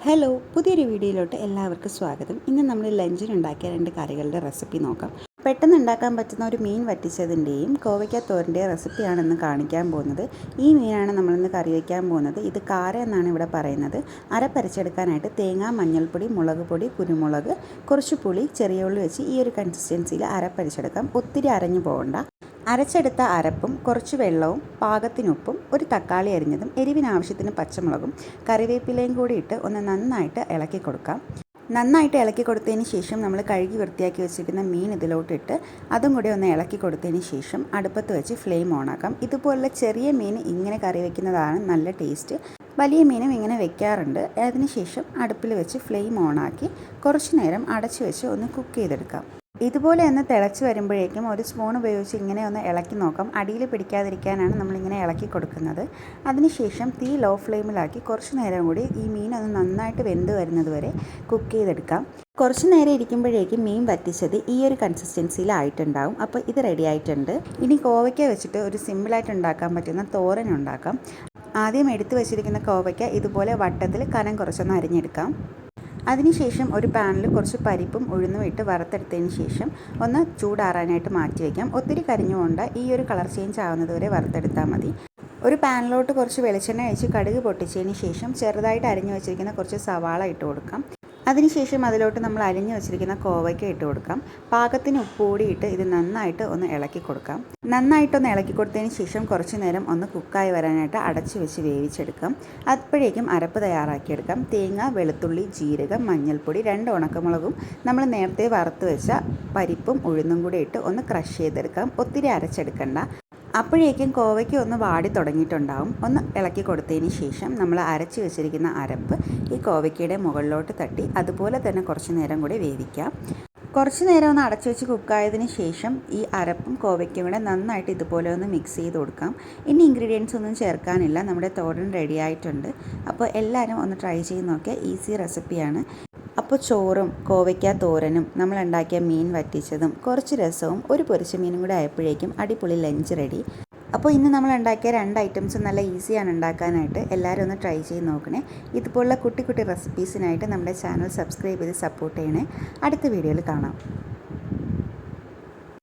Hello, പുതിയൊരു വീഡിയോയിലോട്ട് എല്ലാവർക്കും സ്വാഗതം. ഇന്ന് നമ്മൾ ലഞ്ചിനുണ്ടാക്കിയ 2 കറികളുടെ റെസിപ്പി നോക്കാം. പെട്ടെന്ന് ഉണ്ടാക്കാൻ പറ്റുന്ന ഒരു മീൻ വറ്റിച്ചതിൻ്റെയും കോവയ്ക്ക തോരൻ്റെയും റെസിപ്പിയാണെന്ന് കാണിക്കാൻ പോകുന്നത്. ഈ മീനാണ് നമ്മളിന്ന് കറി വയ്ക്കാൻ പോകുന്നത്. ഇത് കാര എന്നാണ് ഇവിടെ പറയുന്നത്. അരപ്പരച്ചെടുക്കാനായിട്ട് തേങ്ങ, മഞ്ഞൾപ്പൊടി, മുളക് പൊടി, കുരുമുളക്, കുറച്ച് പുളി, ചെറിയ ഉള്ളി വെച്ച് ഈ ഒരു കൺസിസ്റ്റൻസിയിൽ അരപ്പരച്ചെടുക്കാം. ഒത്തിരി അരഞ്ഞു പോകണ്ട. അരച്ചെടുത്ത അരപ്പും കുറച്ച് വെള്ളവും പാകത്തിനുപ്പും ഒരു തക്കാളി അരിഞ്ഞതും എരിവിനാവശ്യത്തിന് പച്ചമുളകും കറിവേപ്പിലയും കൂടി ഇട്ട് ഒന്ന് നന്നായിട്ട് ഇളക്കി കൊടുക്കാം. നന്നായിട്ട് ഇളക്കി കൊടുത്തതിന് ശേഷം നമ്മൾ കഴുകി വൃത്തിയാക്കി വെച്ചിരിക്കുന്ന മീൻ ഇതിലോട്ടിട്ട് അതും കൂടി ഒന്ന് ഇളക്കി കൊടുത്തതിന് ശേഷം അടുപ്പത്ത് വെച്ച് ഫ്ലെയിം ഓണാക്കാം. ഇതുപോലുള്ള ചെറിയ മീൻ ഇങ്ങനെ കറി വയ്ക്കുന്നതാണ് നല്ല ടേസ്റ്റ്. വലിയ മീനും ഇങ്ങനെ വെക്കാറുണ്ട്. അതിനുശേഷം അടുപ്പിൽ വെച്ച് ഫ്ലെയിം ഓണാക്കി കുറച്ച് നേരം അടച്ചു വെച്ച് ഒന്ന് കുക്ക് ചെയ്തെടുക്കാം. ഇതുപോലെ ഒന്ന് തിളച്ച് വരുമ്പോഴേക്കും ഒരു സ്പൂൺ ഉപയോഗിച്ച് ഇങ്ങനെ ഒന്ന് ഇളക്കി നോക്കാം. അടിയിൽ പിടിക്കാതിരിക്കാനാണ് നമ്മളിങ്ങനെ ഇളക്കി കൊടുക്കുന്നത്. അതിനുശേഷം തീ ലോ ഫ്ലെയിമിലാക്കി കുറച്ച് നേരം കൂടി ഈ മീൻ ഒന്ന് നന്നായിട്ട് വെന്ത് വരുന്നത് വരെ കുക്ക് ചെയ്തെടുക്കാം. കുറച്ച് നേരം ഇരിക്കുമ്പോഴേക്കും മീൻ വറ്റിച്ചത് ഈ ഒരു കൺസിസ്റ്റൻസിയിലായിട്ടുണ്ടാവും. അപ്പോൾ ഇത് റെഡി ആയിട്ടുണ്ട്. ഇനി കോവയ്ക്ക വെച്ചിട്ട് ഒരു സിമ്പിളായിട്ട് ഉണ്ടാക്കാൻ പറ്റുന്ന തോരൻ ഉണ്ടാക്കാം. ആദ്യം എടുത്തു വെച്ചിരിക്കുന്ന കോവയ്ക്ക ഇതുപോലെ വട്ടത്തിൽ കനം കുറച്ചൊന്ന് അരിഞ്ഞെടുക്കാം. അതിനുശേഷം ഒരു പാനിൽ കുറച്ച് പരിപ്പും ഉഴുന്നും ഇട്ട് വറുത്തെടുത്തതിന് ശേഷം ഒന്ന് ചൂടാറാനായിട്ട് മാറ്റി വയ്ക്കാം. ഒത്തിരി കരിഞ്ഞുകൊണ്ട് ഈ ഒരു കളർ ചേഞ്ച് ആവുന്നത് വരെ വറുത്തെടുത്താൽ മതി. ഒരു പാനിലോട്ട് കുറച്ച് വെളിച്ചെണ്ണ ഒഴിച്ച് കടുക് പൊട്ടിച്ചതിന് ശേഷം ചെറുതായിട്ട് അരിഞ്ഞു വെച്ചിരിക്കുന്ന കുറച്ച് സവാള ഇട്ട് കൊടുക്കാം. അതിനുശേഷം അതിലോട്ട് നമ്മൾ അരിഞ്ഞു വെച്ചിരിക്കുന്ന കോവയ്ക്ക ഇട്ട് കൊടുക്കാം. പാകത്തിന് ഉപ്പ് കൂടി ഇട്ട് ഇത് നന്നായിട്ട് ഒന്ന് ഇളക്കി കൊടുക്കാം. നന്നായിട്ടൊന്ന് ഇളക്കി കൊടുത്തതിന് ശേഷം കുറച്ച് നേരം ഒന്ന് കുക്കായി വരാനായിട്ട് അടച്ചു വെച്ച് വേവിച്ചെടുക്കാം. അപ്പോഴേക്കും അരപ്പ് തയ്യാറാക്കിയെടുക്കാം. തേങ്ങ, വെളുത്തുള്ളി, ജീരകം, മഞ്ഞൾപ്പൊടി, 2 ഉണക്കമുളകും നമ്മൾ നേരത്തെ വറുത്ത് വെച്ച പരിപ്പും ഉഴുന്നും കൂടി ഇട്ട് ഒന്ന് ക്രഷ് ചെയ്തെടുക്കാം. ഒത്തിരി അരച്ചെടുക്കണ്ട. അപ്പോഴേക്കും കോവയ്ക്ക് ഒന്ന് വാടി തുടങ്ങിയിട്ടുണ്ടാവും. ഒന്ന് ഇളക്കി കൊടുത്തതിന് ശേഷം നമ്മൾ അരച്ച് വെച്ചിരിക്കുന്ന അരപ്പ് ഈ കോവയ്ക്കയുടെ മുകളിലോട്ട് തട്ടി അതുപോലെ തന്നെ കുറച്ച് നേരം കൂടി വേവിക്കാം. കുറച്ച് നേരം ഒന്ന് അടച്ചു വെച്ച് കുക്കായതിന് ശേഷം ഈ അരപ്പും കോവയ്ക്കും കൂടെ നന്നായിട്ട് ഇതുപോലെ ഒന്ന് മിക്സ് ചെയ്ത് കൊടുക്കാം. ഇനി ഇൻഗ്രീഡിയൻസ് ഒന്നും ചേർക്കാനില്ല. നമ്മുടെ തോരൻ റെഡി ആയിട്ടുണ്ട്. അപ്പോൾ എല്ലാവരും ഒന്ന് ട്രൈ ചെയ്ത് നോക്കിയാൽ ഈസി റെസിപ്പിയാണ്. അപ്പോൾ ചോറും കോവയ്ക്ക തോരനും നമ്മളുണ്ടാക്കിയ മീൻ വറ്റിച്ചതും കുറച്ച് രസവും ഒരു പൊരിച്ച മീനും കൂടെ ആയപ്പോഴേക്കും അടിപൊളി ലഞ്ച് റെഡി. അപ്പോൾ ഇന്ന് നമ്മൾ ഉണ്ടാക്കിയ 2 ഐറ്റംസും നല്ല ഈസിയാണ് ഉണ്ടാക്കാനായിട്ട്. എല്ലാവരും ഒന്ന് ട്രൈ ചെയ്ത് നോക്കണേ. ഇതുപോലുള്ള കുട്ടി കുട്ടി റെസിപ്പീസിനായിട്ട് നമ്മുടെ ചാനൽ സബ്സ്ക്രൈബ് ചെയ്ത് സപ്പോർട്ട് ചെയ്യണേ. അടുത്ത വീഡിയോയിൽ കാണാം.